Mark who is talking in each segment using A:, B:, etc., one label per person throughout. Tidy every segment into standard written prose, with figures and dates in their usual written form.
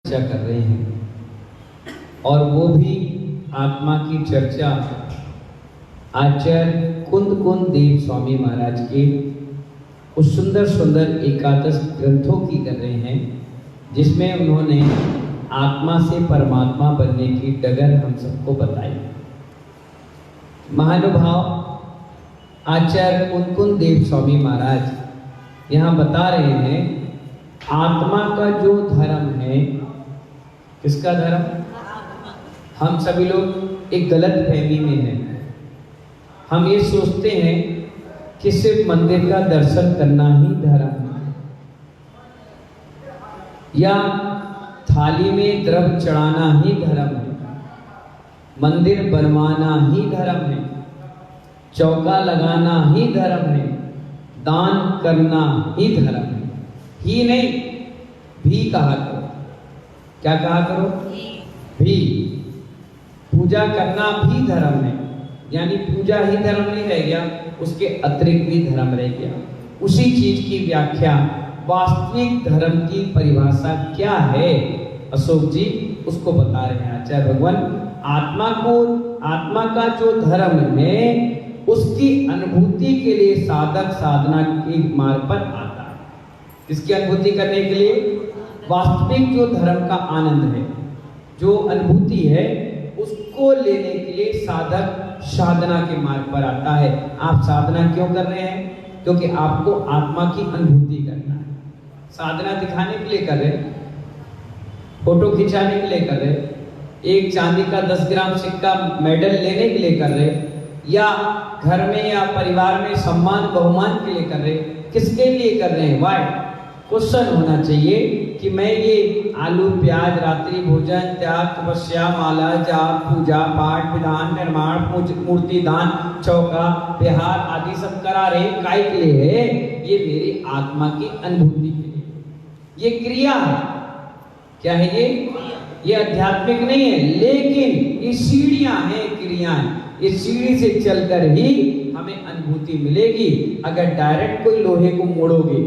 A: चर्चा कर रहे हैं और वो भी आत्मा की चर्चा आचार्य कुंद देव स्वामी महाराज के उस सुंदर सुंदर एकादश ग्रंथों की कर रहे हैं, जिसमें उन्होंने आत्मा से परमात्मा बनने की डगर हम सबको बताई। महानुभाव आचार्य कुंद देव स्वामी महाराज यहाँ बता रहे हैं, आत्मा का जो धर्म है, किसका धर्म? हम सभी लोग एक गलत फहमी में हैं। हम ये सोचते हैं कि सिर्फ मंदिर का दर्शन करना ही धर्म है, या थाली में द्रव्य चढ़ाना ही धर्म है, मंदिर बनवाना ही धर्म है, चौका लगाना ही धर्म है, दान करना ही धर्म है। ही नहीं, भी कहा करो। क्या कहा करो? भी। पूजा करना भी धर्म है, यानी पूजा ही धर्म नहीं रह गया, उसके अतिरिक्त भी धर्म रह गया। उसी चीज की व्याख्या, वास्तविक धर्म की परिभाषा क्या है, अशोक जी उसको बता रहे हैं आचार्य भगवान। आत्मा का जो धर्म है उसकी अनुभूति के लिए साधक साधना के मार्ग पर आता है। किसकी अनुभूति करने के लिए? वास्तविक जो धर्म का आनंद है, जो अनुभूति है, उसको लेने के लिए साधक साधना के मार्ग पर आता है। आप साधना क्यों कर रहे हैं? क्योंकि आपको आत्मा की अनुभूति करना है। साधना दिखाने के लिए कर रहे, फोटो खिंचाने के लिए कर रहे, एक चांदी का 10 ग्राम सिक्का मेडल लेने के लिए कर रहे, या घर में या परिवार में सम्मान बहुमान के लिए कर रहे, किसके लिए कर रहे हैं? वाई क्वेश्चन होना चाहिए कि मैं ये आलू प्याज रात्रि भोजन त्याग तपस्या माला जाप पूजा पाठ विधान निर्माण मूर्ति दान चौका विहार आदि सब करा रहे, काय के लिए है? ये मेरी आत्मा की अनुभूति के लिए। ये क्रिया है। क्या है ये आध्यात्मिक नहीं है, लेकिन ये सीढ़ियां हैं, क्रियाएं। इस सीढ़ी से चलकर ही हमें अनुभूति मिलेगी। अगर डायरेक्ट कोई लोहे को मोड़ोगे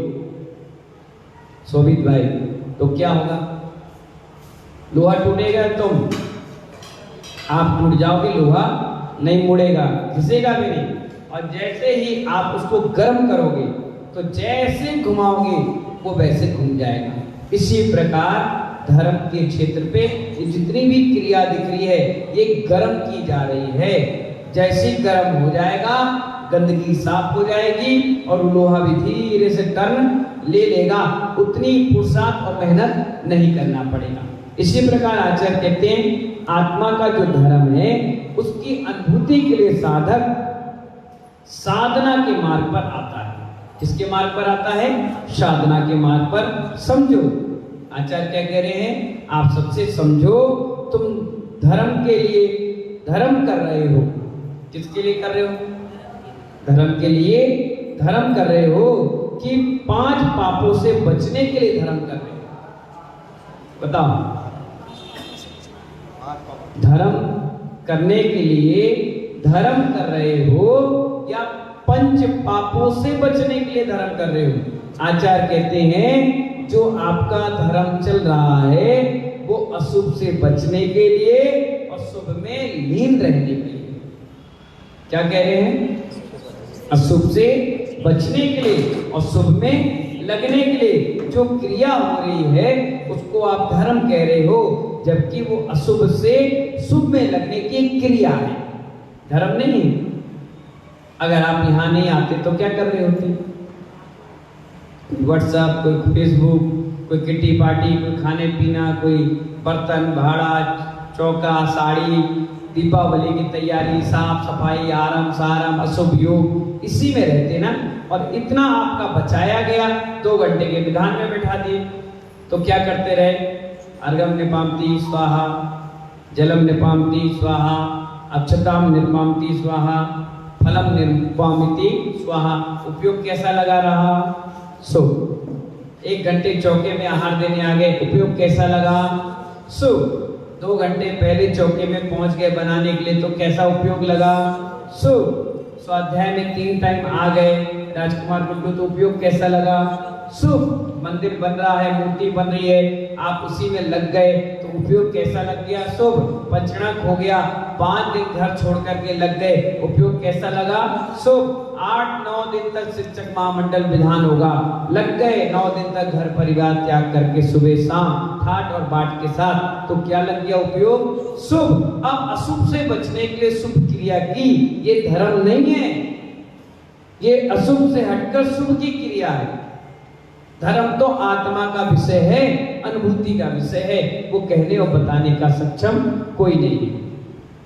A: शोभित भाई, तो क्या होगा? लोहा टूटेगा, आप टूट जाओगे, लोहा नहीं मुड़ेगा, घिसेगा भी नहीं। और जैसे ही आप उसको गर्म करोगे तो जैसे घुमाओगे वो वैसे घूम जाएगा। इसी प्रकार धर्म के क्षेत्र पे जितनी भी क्रिया दिख रही है, ये गर्म की जा रही है। जैसे गर्म हो जाएगा, गंदगी साफ हो जाएगी और लोहा भी धीरे से टर्न ले लेगा। उतनी फुर्सत और मेहनत नहीं करना पड़ेगा। इसी प्रकार आचार्य कहते हैं, आत्मा का जो धर्म है उसकी अनुभूति के लिए साधक साधना के मार्ग पर आता है। किसके मार्ग पर आता है? साधना के मार्ग पर। समझो आचार्य क्या कह रहे हैं, आप सबसे समझो, तुम धर्म के लिए धर्म कर रहे हो। किसके लिए कर रहे हो? धर्म के लिए धर्म कर रहे हो कि 5 पापों से बचने के लिए धर्म कर रहे हो? बताओ। धर्म करने के लिए धर्म कर रहे हो या 5 पापों से बचने के लिए धर्म कर रहे हो? आचार्य कहते हैं, जो आपका धर्म चल रहा है वो अशुभ से बचने के लिए और शुभ में लीन रहने के लिए। क्या कह रहे हैं? अशुभ से बचने के लिए और शुभ में लगने के लिए जो क्रिया हो रही है उसको आप धर्म कह रहे हो, जबकि वो अशुभ से शुभ में लगने की क्रिया है, धर्म नहीं। अगर आप यहाँ नहीं आते तो क्या कर रहे होते? व्हाट्सएप, कोई फेसबुक, कोई किटी पार्टी, कोई खाने पीना, कोई बर्तन भाड़ा, चौका साड़ी, दीपावली की तैयारी, साफ सफाई, आराम साराम, अशुभ योग, इसी में रहते ना। और इतना आपका बचाया गया, 2 घंटे के विधान में बैठा दिए, तो क्या करते रहे? अर्घम निपामति स्वाहा, जलम निपामति स्वाहा, अक्षताम निपामति स्वाहा, फलम निपामिति स्वाहा। उपयोग कैसा लगा रहा? 1 घंटे चौके में आहार देने आ गए, उपयोग कैसा लगा? 2 घंटे पहले चौके में पहुंच गए बनाने के लिए, तो कैसा उपयोग लगा? स्वाध्याय में 3 टाइम आ गए राजकुमार गुड्डू, तो उपयोग कैसा लगा? शुभ। मंदिर बन रहा है, मूर्ति बन रही है, आप उसी में लग गए तो उपयोग कैसा लग गया? शुभ। पंचणक हो गया, 5 दिन घर छोड़ करके लग गए, उपयोग कैसा लगा? शुभ। 8-9 दिन तक शिक्षक महामंडल विधान होगा, लग गए 9 दिन तक घर परिवार त्याग करके सुबह शाम ठाट और बाट के साथ, तो क्या लग गया? उपयोग शुभ। अब अशुभ से बचने के लिए शुभ क्रिया की, ये धर्म नहीं है, ये अशुभ से हटकर शुभ की क्रिया है। धर्म तो आत्मा का विषय है, अनुभूति का विषय है, वो कहने और बताने का सक्षम कोई नहीं है,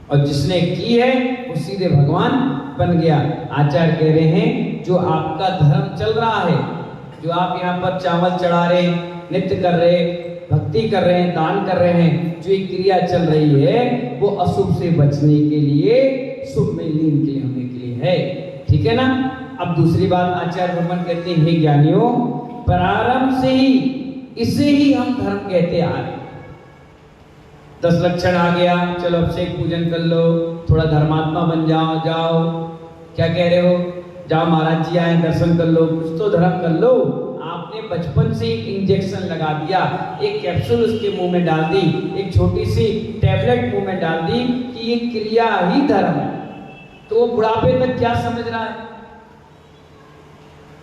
A: और जिसने की है वो सीधे भगवान बन गया। आचार्य कह रहे हैं जो आपका धर्म चल रहा है, जो आप यहाँ पर चावल चढ़ा रहे, नृत्य कर रहे, भक्ति कर रहे हैं, दान कर रहे हैं, जो एक क्रिया चल रही है वो अशुभ से बचने के लिए, शुभ में लीन के लिए होने के लिए है। ठीक है ना? अब दूसरी बात आचार्य भगवान कहते हैं, हे ज्ञानियों, प्रारंभ से ही इसे ही हम धर्म कहते आ रहे। 10 लक्षण आ गया, चलो अभिषेक पूजन कर लो, थोड़ा धर्मात्मा बन जाओ, जाओ क्या कह रहे हो, जाओ महाराज जी आए दर्शन कर लो, कुछ तो धर्म कर लो। आपने बचपन से एक इंजेक्शन लगा दिया, एक कैप्सूल उसके मुंह में डाल दी, एक छोटी सी टैबलेट मुंह में डाल दी कि ये क्रिया ही धर्म है, तो वो बुढ़ापे तक क्या समझ रहा है?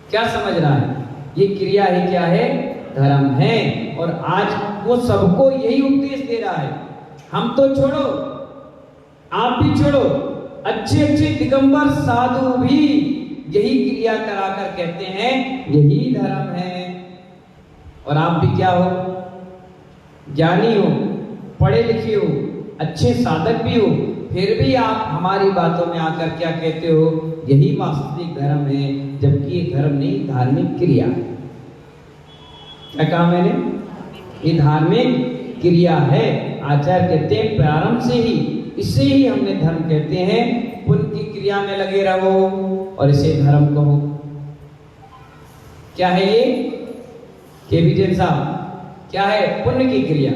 A: क्या समझ रहा है? ये क्रिया ही क्या है? धर्म है। और आज वो सबको यही उपदेश दे रहा है, हम तो छोड़ो, आप भी छोड़ो, अच्छे अच्छे दिगंबर साधु भी यही क्रिया कराकर कहते हैं यही धर्म है। और आप भी क्या हो? ज्ञानी हो, पढ़े लिखे हो, अच्छे साधक भी हो, फिर भी आप हमारी बातों में आकर क्या कहते हो? यही वास्तविक धर्म है, जबकि ये धर्म नहीं, धार्मिक क्रिया है। क्या कहा मैंने? ये धार्मिक क्रिया है। आचार्य कहते हैं प्रारंभ से ही, इसे ही हमने धर्म कहते हैं। पुण्य की क्रिया में लगे रहो और इसे धर्म कहो। क्या है ये? केबी जैन साहब, क्या है? पुण्य की क्रिया।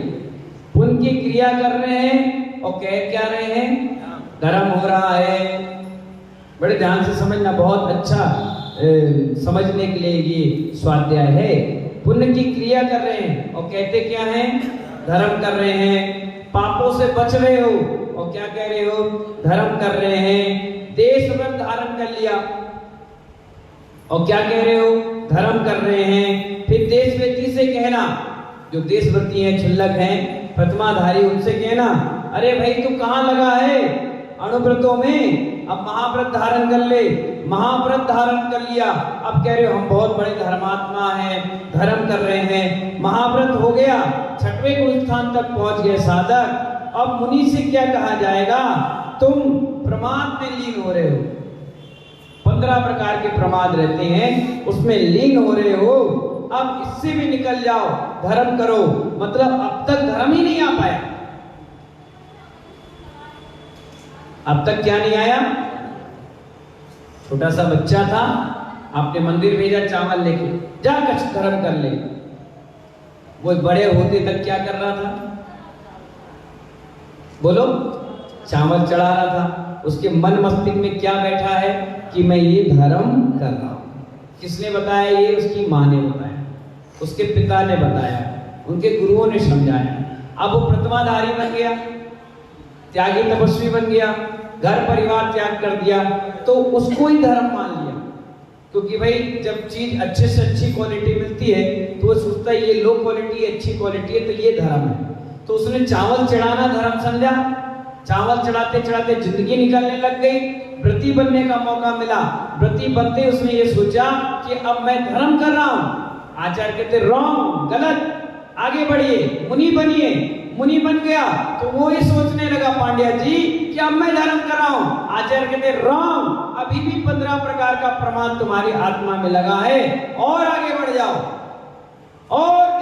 A: पुण्य की क्रिया कर रहे हैं और कह क्या रहे हैं? धर्म हो रहा है। बड़े ध्यान से समझना, बहुत अच्छा समझने के लिए ये स्वाध्याय है। पुण्य की क्रिया कर रहे हैं और कहते क्या हैं? धर्म कर रहे हैं। पापों से बच रहे हो और क्या कह रहे हो? धर्म कर रहे हैं। देश व्रत धारण कर लिया और क्या कह रहे हो? धर्म कर रहे हैं। फिर देश व्यक्ति से कहना, जो देशव्रती हैं, क्षुल्लक हैं, प्रतिमाधारी, उनसे कहना, अरे भाई तू कहाँ लगा है अणुव्रतों में, अब महाव्रत धारण कर ले। महाव्रत धारण कर लिया, अब कह रहे हो हम बहुत बड़े धर्मात्मा हैं, धर्म कर रहे हैं। महाव्रत हो गया, 6वें गुरु स्थान तक पहुंच गए साधक। अब मुनि से क्या कहा जाएगा? तुम प्रमाद में लीन हो रहे हो। 15 प्रकार के प्रमाद रहते हैं, उसमें लीन हो रहे हो। अब इससे भी निकल जाओ, धर्म करो। मतलब अब तक धर्म ही नहीं आ पाया। अब तक क्या नहीं आया? छोटा सा बच्चा था, आपने मंदिर भेजा चावल लेके, जा कुछ धर्म कर ले। वो बड़े होते तक क्या कर रहा था? बोलो, चावल चढ़ा रहा था। उसके मन मस्तिष्क में क्या बैठा है कि मैं ये धर्म कर रहा हूं। किसने बताया? ये उसकी माँ ने बताया, उसके पिता ने बताया, उनके गुरुओं ने समझाया। अब वो प्रतिमाधारी बन गया, त्यागी तपस्वी बन गया, घर परिवार त्याग कर दिया, तो उसको ही धर्म मान लिया। क्योंकि भाई जब चीज अच्छे से अच्छी क्वालिटी मिलती है तो वो सोचता है ये लो क्वालिटी, अच्छी क्वालिटी है, तो ये धर्म है। तो उसने चावल चढ़ाना धर्म समझा। चावल चढ़ाते चढ़ाते जिंदगी निकलने लग गई। व्रती बनने का मौका मिला, व्रती बनते उसने ये सोचा कि अब मैं धर्म कर रहा हूं। आचार्य कहते रॉन्ग, गलत, आगे बढ़िए, मुनि बनिए। मुनि बन गया तो वो ही सोचने लगा पांड्या जी कि अब मैं धर्म कर रहा हूं। आचार्य कहते रॉन्ग, अभी भी 15 प्रकार का प्रमाण तुम्हारी आत्मा में लगा है, और आगे बढ़ जाओ। और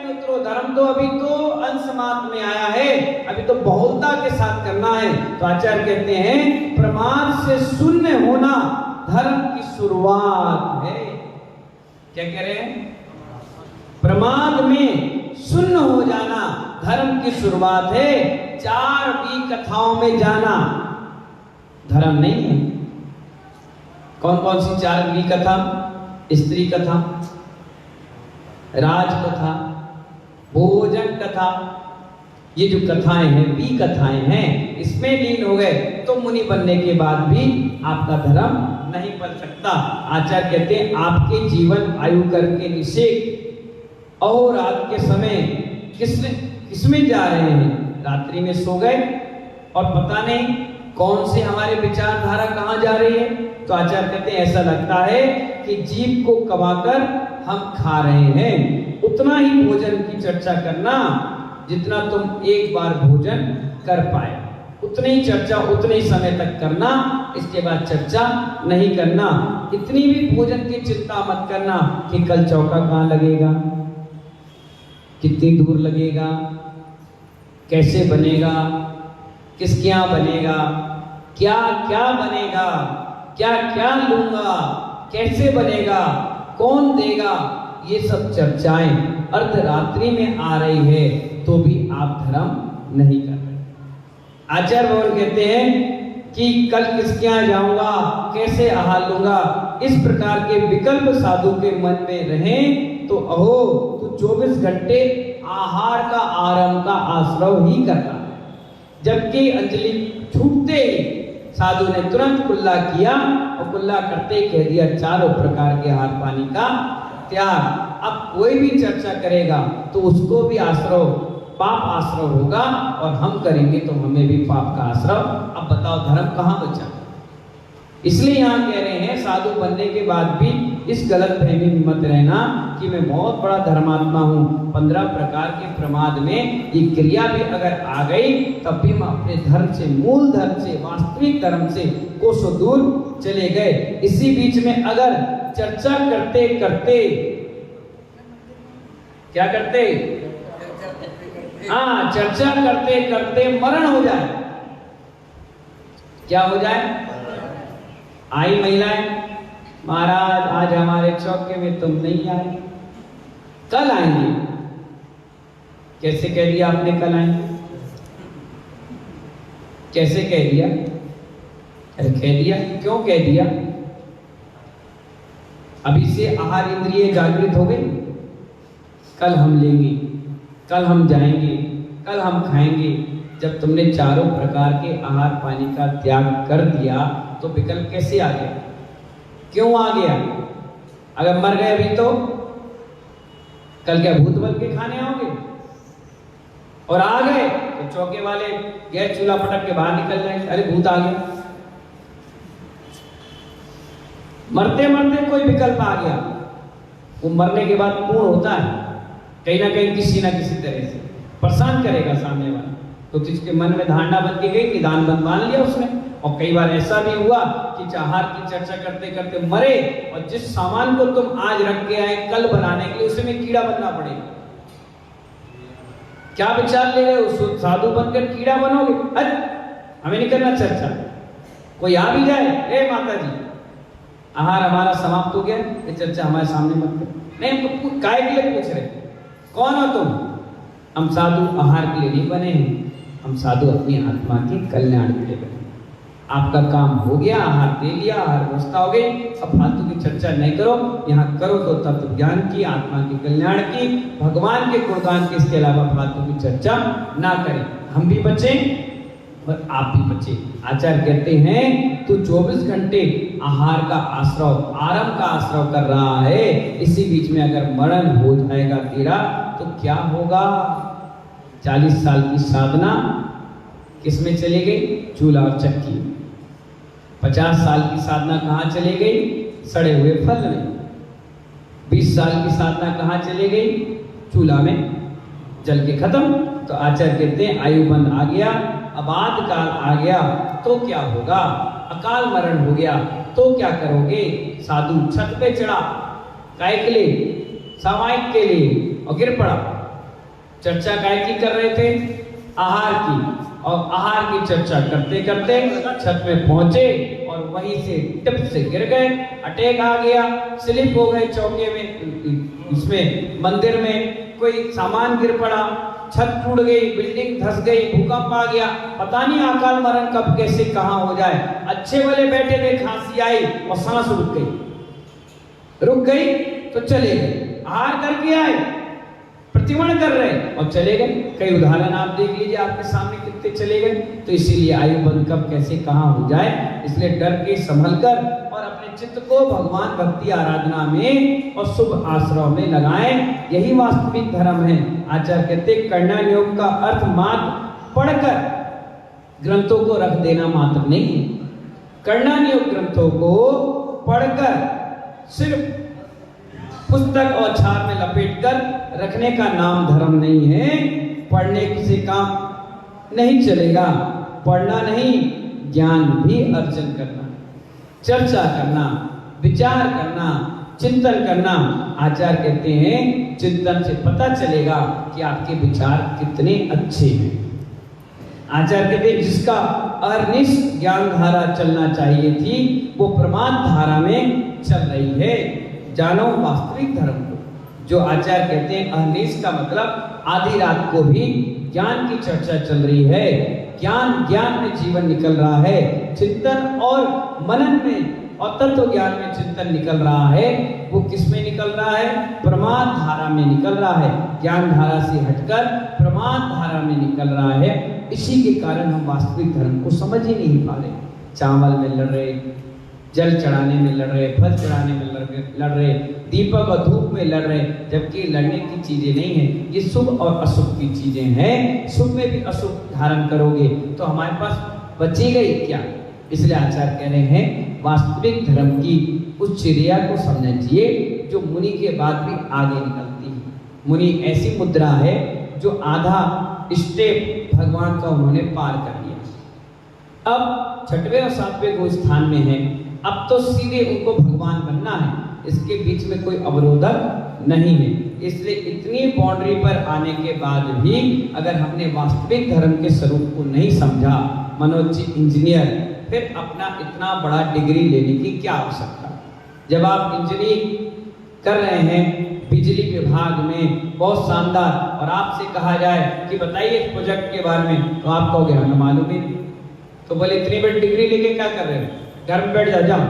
A: मित्रों, धर्म तो अभी तो अंश मात्र में आया है, अभी तो बहुलता के साथ करना है। तो आचार्य कहते हैं प्रमाण से शून्य होना धर्म की शुरुआत है। क्या कह रहे हैं? प्रमाद में शून्य हो जाना धर्म की शुरुआत है। 4 भी कथाओं में जाना धर्म नहीं है। कौन कौन सी 4 भी कथा? स्त्री कथा, राज कथा, भोजन कथा, ये जो कथाएं हैं, भी कथाएं हैं, इसमें लीन हो गए तो मुनि बनने के बाद भी आपका धर्म नहीं पल सकता। आचार्य कहते हैं आपके जीवन आयु करके निषेक और रात के समय किसमें जा रहे हैं? रात्रि में सो गए और पता नहीं कौन से हमारे विचारधारा कहाँ जा रही है। तो आचार्य कहते हैं ऐसा लगता है कि जीव को कमाकर हम खा रहे हैं। उतना ही भोजन की चर्चा करना जितना तुम एक बार भोजन कर पाए, उतनी ही चर्चा उतने ही समय तक करना, इसके बाद चर्चा नहीं करना। इतनी भी भोजन की चिंता मत करना कि कल चौका कहाँ लगेगा, कितनी दूर लगेगा, कैसे बनेगा, किसके यहाँ बनेगा, क्या क्या बनेगा, क्या क्या लूंगा, कैसे बनेगा, कौन देगा, ये सब चर्चाएं अर्धरात्रि में आ रही है तो भी आप धर्म नहीं कर रहे। आचार्य भगवान कहते हैं कि कल किसके यहाँ जाऊंगा, कैसे आहार लूंगा, इस प्रकार के विकल्प साधु के मन में रहें तो अहो तो 24 घंटे आहार का आराम का आश्रय ही करना है। जबकि अंजलि छूटते ही साधु ने तुरंत कुल्ला किया और कुल्ला करते ही कह दिया चारों प्रकार के आहार पानी का त्याग। अब कोई भी चर्चा करेगा तो उसको भी आश्रय, पाप आश्रय होगा और हम करेंगे तो हमें भी पाप का आश्रय। अब बताओ धर्म कहाँ बचा? इसलिए यहाँ कह रहे हैं साधु बनने के बाद भी इस गलत फहमी में मत रहना कि मैं बहुत बड़ा धर्मात्मा हूँ। 15 प्रकार के प्रमाद में ये क्रिया भी अगर आ गई तब भी हम अपने धर्म से, मूल धर्म से, वास्तविक धर्म से कोसों दूर चले गए। इसी बीच में अगर चर्चा करते करते क्या करते, हाँ चर्चा करते करते मरण हो जाए, क्या हो जाए? आई महिलाएं, महाराज आज हमारे चौके में तुम नहीं आए, कल आएंगे। कैसे कह दिया आपने कल आएंगे? कैसे कह दिया? अरे कह दिया, क्यों कह दिया? अभी से आहार इंद्रिय जागृत हो गई, कल हम लेंगे, कल हम जाएंगे, कल हम खाएंगे। जब तुमने चारों प्रकार के आहार पानी का त्याग कर दिया तो विकल्प कैसे आ गया? क्यों आ गया? अगर मर गए अभी तो कल क्या भूत बन के खाने आओगे? और आ गए तो चौके वाले गैस चूल्हा पटक के बाहर निकल जाएंगे, अरे भूत आ गया। मरते मरते कोई विकल्प आ गया, वो मरने के बाद पूर्ण होता है, कहीं ना कहीं किसी ना किसी तरह से परेशान करेगा सामने वाला। तो जिसके मन में धारणा बन के गई कि दान बनवान लिया उसने। और कई बार ऐसा भी हुआ कि आहार की चर्चा करते करते मरे और जिस सामान को तुम आज रख के आए कल बनाने के लिए उसमें कीड़ा बनना पड़ेगा। क्या विचार ले रहे हो? साधु बनकर कीड़ा बनोगे? अरे हमें नहीं करना चर्चा। कोई आ भी जाए, ए माता जी आहार हमारा समाप्त हो गया, ये चर्चा हमारे सामने मत करो। नहीं तो काय के लिए पूछ रहे, कौन हो तुम? हम साधु आहार के लिए नहीं बने हैं, हम साधु अपनी आत्मा के कल्याण के लिए बने। आपका काम हो गया, आहार दे लिया, आहार व्यवस्था हो गई, अब फालतू की चर्चा नहीं करो। यहाँ करो तो तत्व ज्ञान की, आत्मा के कल्याण की, भगवान के गुणगान के, इसके अलावा फालतू की चर्चा ना करें। हम भी बचे और आप भी बचे। आचार्य कहते हैं तू 24 घंटे आहार का आश्रय, आराम का आश्रय कर रहा है, इसी बीच में अगर मरण हो जाएगा तेरा तो क्या होगा? 40 साल की साधना किसमें चली गई? चूल्हा और चक्की। 50 साल की साधना कहाँ चली गई? सड़े हुए फल में। 20 साल की साधना कहाँ चली गई? चूल्हा में जल के खत्म। तो आचार्य कहते हैं आयु बंद आ गया, अबाध काल आ गया तो क्या होगा? अकाल मरण हो गया तो क्या करोगे? साधु छत पे चढ़ा, काय के लिए? सामायिक के लिए, और गिर पड़ा। चर्चा काय की कर रहे थे? आहार की। और आहार की चर्चा करते करते छत में पहुंचे और वहीं से टिप से गिर गए, अटैक आ गया, स्लिप हो गए चौके में, इसमें मंदिर में कोई सामान गिर पड़ा, छत टूट गई, बिल्डिंग धस गई, भूकंप आ गया, पता नहीं अकाल मरण कब कैसे कहां हो जाए। अच्छे वाले बैठे थे, खांसी आई और सांस रुक गई तो चले गए। आहार करके आए, प्रतिमण कर रहे और चले गए। कई उदाहरण आप देख लीजिए, आपके सामने कितने चले गए। तो इसीलिए आयु बंद कब कैसे कहाँ हो जाए, इसलिए डर के संभल कर और अपने चित्त को भगवान भक्ति आराधना में और शुभ आश्रय में लगाएं। यही वास्तविक धर्म है। आचार्य कहते कण्णा योग का अर्थ मात्र पढ़कर ग्रंथों को रख देना मात्र नहीं है। कण्णा योग ग्रंथों को पढ़कर सिर्फ पुस्तक और छाप में लपेटकर रखने का नाम धर्म नहीं है। पढ़ने से काम नहीं चलेगा। पढ़ना नहीं, ज्ञान भी अर्जन करना, चर्चा करना, विचार करना, चिंतन करना। आचार्य कहते हैं चिंतन से पता चलेगा कि आपके विचार कितने अच्छे हैं। आचार्य कहते हैं जिसका अहर्निश ज्ञान धारा चलना चाहिए थी वो प्रमाद धारा में चल रही है। जानो वास्तविक धर्म को। जो आचार्य कहते हैं अहर्निश का मतलब आधी रात को भी ज्ञान की चर्चा चल रही है, ज्ञान में जीवन निकल रहा है, चिंतन और मनन में और तत्व ज्ञान में चिंतन निकल रहा है। वो किस में निकल रहा है? प्रमाद धारा में निकल रहा है। ज्ञान धारा से हटकर प्रमाद धारा में निकल रहा है। इसी के कारण हम वास्तविक धर्म को समझ ही नहीं पा रहे। चावल में लड़ रहे, जल चढ़ाने में लड़ रहे, फल चढ़ाने में लड़ रहे, दीपक और धूप में लड़ रहे, जबकि लड़ने की चीजें नहीं है। ये शुभ और अशुभ की चीजें हैं। शुभ में भी अशुभ धारण करोगे तो हमारे पास बचेगा ही क्या? इसलिए आचार्य कह रहे हैं वास्तविक धर्म की उस चिड़िया को समझिए जो मुनि के बाद भी आगे निकलती है। मुनि ऐसी मुद्रा है जो आधा स्टेप भगवान का उन्होंने पार कर लिया। अब छठवें और सातवें को स्थान में है। अब तो सीधे उनको भगवान बनना है, इसके बीच में कोई अवरोधक नहीं है। इसलिए इतनी बाउंड्री पर आने के बाद भी अगर हमने वास्तविक धर्म के स्वरूप को नहीं समझा, मनोज इंजीनियर, फिर अपना इतना बड़ा डिग्री लेने की क्या आवश्यकता? जब आप इंजीनियरिंग कर रहे हैं बिजली विभाग में, बहुत शानदार, और आपसे कहा जाए कि बताइए इस प्रोजेक्ट के बारे में, तो आप कहोगे हमें मालूम ही नहीं। तो बोले इतनी बड़ी डिग्री लेके क्या कर रहे हो, घर में बैठ जाओ।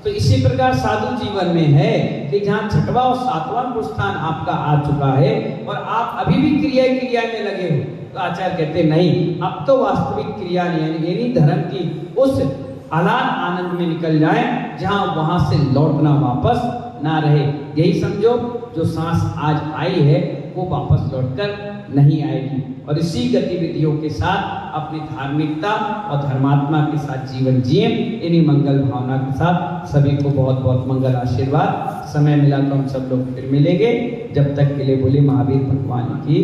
A: तो इसी प्रकार साधु जीवन में है कि जहाँ छठवां और सातवां स्थान आपका आ चुका है और आप अभी भी क्रिया में लगे हो, तो आचार्य कहते नहीं, अब तो वास्तविक क्रिया यानी धर्म की उस आलाद आनंद में निकल जाए जहाँ वहां से लौटना वापस ना रहे। यही समझो जो सांस आज आई है वो वापस लौटकर नहीं आएगी। और इसी गतिविधियों के साथ अपनी धार्मिकता और धर्मात्मा के साथ जीवन जिए। इन्हीं मंगल भावना के साथ सभी को बहुत बहुत मंगल आशीर्वाद। समय मिला तो हम सब लोग फिर मिलेंगे। जब तक के लिए बोले महावीर भगवान की